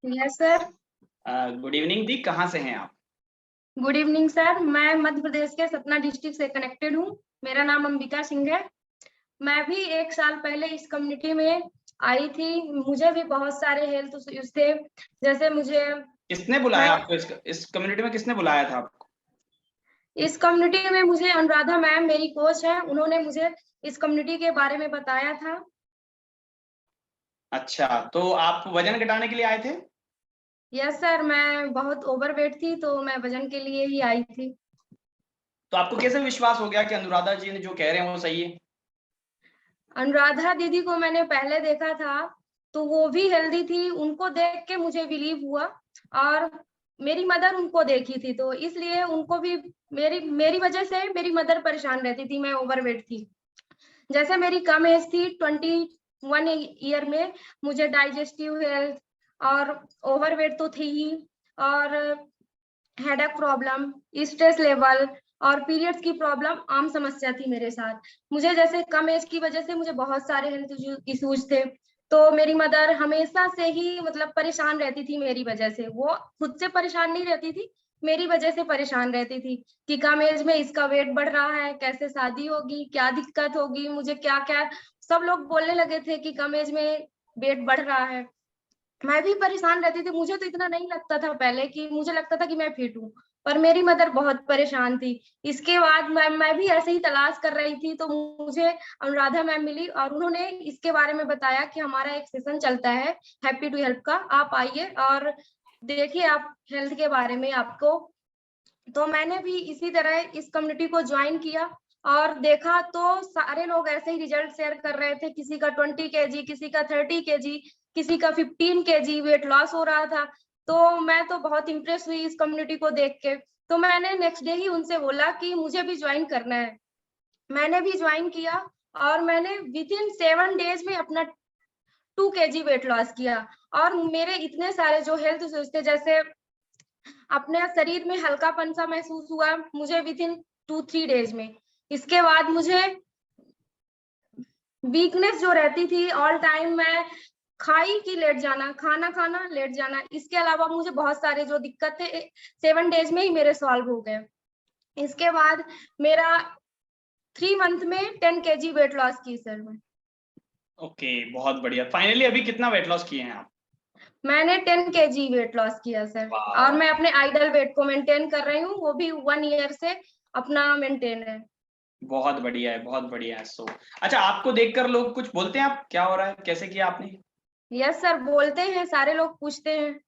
Yes sir. Good evening दी, कहाँ से हैं आप? गुड इवनिंग सर, मैं मध्य प्रदेश के सतना डिस्ट्रिक्ट से कनेक्टेड हूँ। मेरा नाम अंबिका सिंह है। मैं भी 1 साल पहले इस कम्युनिटी में आई थी। मुझे भी बहुत सारे हेल्थ इश्यूज थे। जैसे मुझे किसने बुलाया मैं आपको इस कम्युनिटी में? किसने बुलाया था आपको? इस कम्युनिटी में मुझे अनुराधा मैम मेरी कोच है, उन्होंने मुझे इस कम्युनिटी के बारे में बताया था। अच्छा, तो आप वजन घटाने के लिए आए थे? यस सर, मैं बहुत ओवरवेट थी तो मैं वजन के लिए ही आई थी। तो आपको कैसे विश्वास हो गया कि अनुराधा जी ने जो कह रहे हैं वो सही है? अनुराधा दीदी को मैंने पहले देखा था तो वो भी हेल्दी थी, उनको देख के मुझे बिलीव हुआ। और मेरी मदर उनको देखी थी तो इसलिए उनको भी मेरी मेरी वजह से मेरी मदर परेशान रहती थी। मैं ओवरवेट थी। जैसे मेरी कम एज थी 21 ईयर में, मुझे डाइजेस्टिव हेल्थ और ओवरवेट तो थी ही, और हेडेक प्रॉब्लम, स्ट्रेस लेवल और पीरियड्स की प्रॉब्लम आम समस्या थी मेरे साथ। मुझे जैसे कम एज की वजह से मुझे बहुत सारे हेल्थ इश्यूज थे। तो मेरी मदर हमेशा से ही मतलब परेशान रहती थी मेरी वजह से। वो खुद से परेशान नहीं रहती थी, मेरी वजह से परेशान रहती थी कि कम एज में इसका वेट बढ़ रहा है, कैसे शादी होगी, क्या दिक्कत होगी, मुझे क्या क्या सब लोग बोलने लगे थे कि कम एज में वेट बढ़ रहा है। मैं भी परेशान रहती थी। मुझे तो इतना नहीं लगता था पहले, कि मुझे लगता था कि मैं फिट हूँ, पर मेरी मदर बहुत परेशान थी। इसके बाद मैं भी ऐसे ही तलाश कर रही थी तो मुझे अनुराधा मैम मिली और उन्होंने इसके बारे में बताया कि हमारा एक सेशन चलता है हैप्पी टू हेल्प का, आप आइए और देखिए आप हेल्थ के बारे में आपको। तो मैंने भी इसी तरह इस कम्युनिटी को ज्वाइन किया और देखा तो सारे लोग ऐसे ही रिजल्ट शेयर कर रहे थे। किसी का 20 kg, किसी का 30 kg, किसी का 15 kg वेट लॉस हो रहा था। तो मैं तो बहुत इम्प्रेस हुई इस कम्युनिटी को देख के। तो मैंने नेक्स्ट डे ही उनसे बोला कि मुझे भी ज्वाइन करना है। मैंने भी ज्वाइन किया और मैंने विद इन 7 डेज में अपना 2 kg वेट लॉस किया। और मेरे इतने सारे जो हेल्थ इश्यूज थे, जैसे अपने शरीर में हल्कापन सा महसूस हुआ मुझे विद इन 2-3 डेज में। इसके बाद मुझे वीकनेस जो रहती थी ऑल टाइम, मैं खाई की लेट जाना, खाना खाना लेट जाना, इसके अलावा मुझे बहुत सारे जो दिक्कत थे 7 डेज में ही मेरे सॉल्व हो गए। इसके बाद मेरा 3 मंथ में 10 kg वेट लॉस की सर मैं। ओके, बहुत बढ़िया। फाइनली अभी कितना वेट लॉस किए हैं आप? मैंने 10 kg वेट लॉस किया सर। और वाह, मैं अपने आइडल वेट को मेंटेन कर रही हूँ, वो भी 1 ईयर से अपना मेंटेन है। बहुत बढ़िया है, बहुत बढ़िया है। अच्छा, आपको देखकर लोग कुछ बोलते हैं? आप क्या हो रहा है, कैसे किया आपने? यस सर, बोलते हैं, सारे लोग पूछते हैं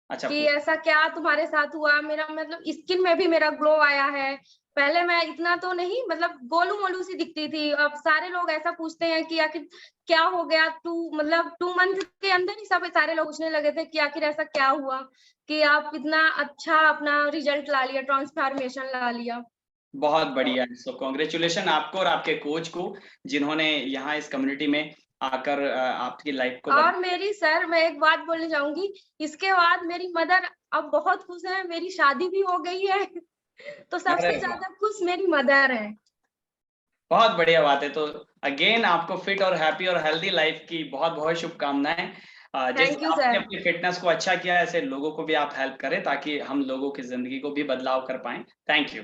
अच्छा, कि ऐसा क्या तुम्हारे साथ हुआ। मेरा मतलब स्किन में भी मेरा ग्लो आया है। पहले मैं इतना तो नहीं, मतलब गोलू मोलू सी दिखती थी। अब सारे लोग ऐसा पूछते हैं कि आखिर क्या हो गया, 2 मंथ के अंदर ही सब सारे लोग पूछने लगे थे कि आखिर ऐसा क्या हुआ कि आप इतना अच्छा अपना रिजल्ट ला लिया, ट्रांसफॉर्मेशन ला लिया। बहुत बढ़िया है। कांग्रेचुलेशन आपको और आपके कोच को, जिन्होंने यहाँ इस कम्युनिटी में आकर आपकी लाइफ को और बदला। मेरी सर, मैं एक बात बोलना चाहूंगी, इसके बाद मेरी मदर अब बहुत खुश है, मेरी शादी भी हो गई है। तो अरे सबसे वाह, ज्यादा खुश मेरी मदर है। बहुत बढ़िया बात है। तो अगेन आपको फिट और हैप्पी और हेल्दी लाइफ की बहुत बहुत शुभकामनाएं। थैंक जैसे यू आपने सर। अपनी फिटनेस को अच्छा किया, ऐसे लोगों को भी आप हेल्प करें ताकि हम लोगों की जिंदगी को भी बदलाव कर पाएं। Thank you.